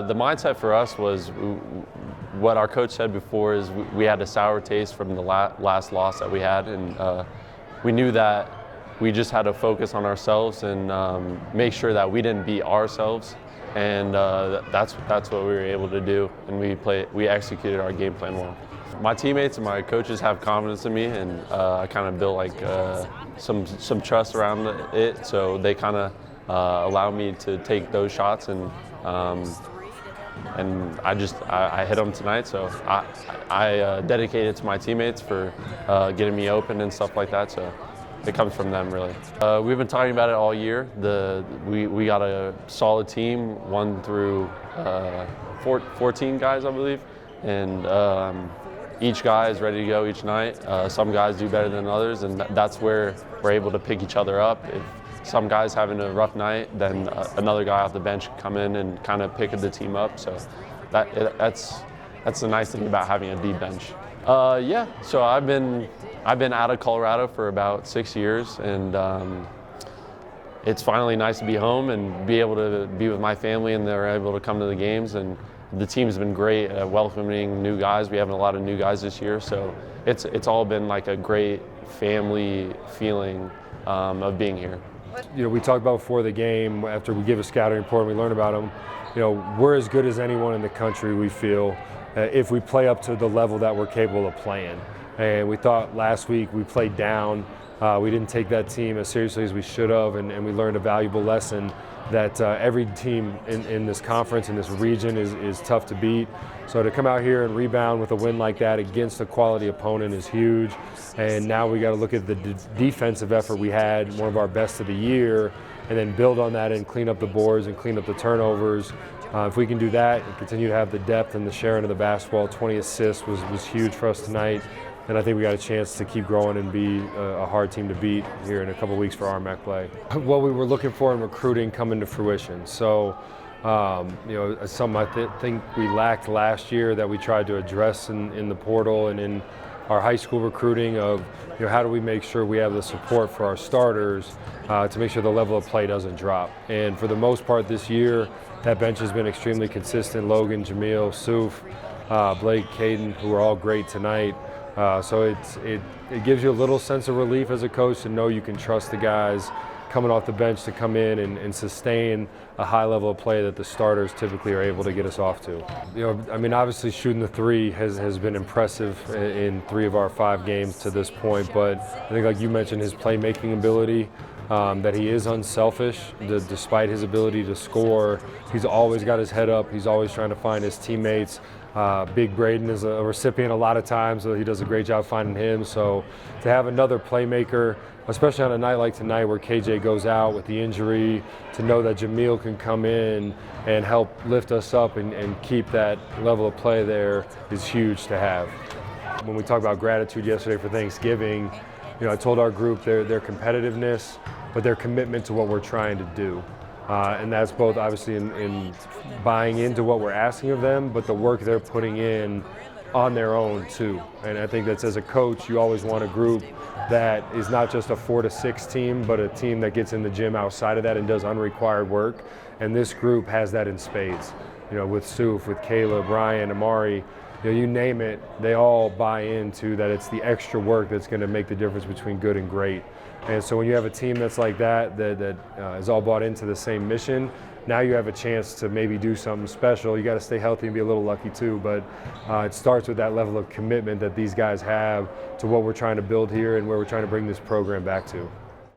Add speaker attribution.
Speaker 1: The mindset for us was what our coach said before is we had a sour taste from the last loss that we had, and we knew that we just had to focus on ourselves and make sure that we didn't beat ourselves, and that's what we were able to do, and we executed our game plan well. My teammates and my coaches have confidence in me, and I kind of built like some trust around it, so they kind of allow me to take those shots, and I hit them tonight, so I dedicate it to my teammates for getting me open and stuff like that, so it comes from them really. We've been talking about it all year. We got a solid team, 1 through 14 guys I believe, and each guy is ready to go each night. Some guys do better than others, and that's where we're able to pick each other up. If some guy's having a rough night, then another guy off the bench can come in and kind of pick the team up. So that's the nice thing about having a deep bench. Yeah, so I've been out of Colorado for about 6 years, and it's finally nice to be home and be able to be with my family, and they're able to come to the games. And the team's been great at welcoming new guys. We have a lot of new guys this year, so it's all been like a great family feeling of being here.
Speaker 2: You know, we talked about before the game, after we give a scouting report and we learn about them, you know, we're as good as anyone in the country, we feel, if we play up to the level that we're capable of playing. And we thought last week we played down. We didn't take that team as seriously as we should have, and we learned a valuable lesson that every team in this conference, in this region, is tough to beat. So to come out here and rebound with a win like that against a quality opponent is huge. And now we got to look at the defensive effort we had, one of our best of the year, and then build on that and clean up the boards and clean up the turnovers. If we can do that and continue to have the depth and the sharing of the basketball, 20 assists was huge for us tonight. And I think we got a chance to keep growing and be a hard team to beat here in a couple weeks for RMAC play. What we were looking for in recruiting coming to fruition. So, you know, something I think we lacked last year that we tried to address in the portal and in our high school recruiting of, you know, how do we make sure we have the support for our starters to make sure the level of play doesn't drop. And for the most part this year, that bench has been extremely consistent. Logan, Jamil, Suf, Blake, Caden, who are all great tonight. So it gives you a little sense of relief as a coach to know you can trust the guys coming off the bench to come in and sustain a high level of play that the starters typically are able to get us off to. You know, I mean, obviously shooting the three has been impressive in 3 of our 5 games to this point, but I think, like you mentioned, his playmaking ability, that he is unselfish despite his ability to score. He's always got his head up. He's always trying to find his teammates. Big Braden is a recipient a lot of times, so he does a great job finding him. So to have another playmaker, especially on a night like tonight where KJ goes out with the injury, to know that Jamil can come in and help lift us up and keep that level of play there is huge to have. When we talked about gratitude yesterday for Thanksgiving, you know, I told our group their competitiveness, but their commitment to what we're trying to do. And that's both obviously in buying into what we're asking of them, but the work they're putting in on their own too. And I think that's, as a coach, you always want a group that is not just a 4 to 6 team, but a team that gets in the gym outside of that and does unrequired work. And this group has that in spades. You know, with Suf, with Kayla, Brian, Amari, you know, you name it, they all buy into that it's the extra work that's going to make the difference between good and great. And so when you have a team that's like that is all bought into the same mission, now you have a chance to maybe do something special. You got to stay healthy and be a little lucky too, but it starts with that level of commitment that these guys have to what we're trying to build here and where we're trying to bring this program back to.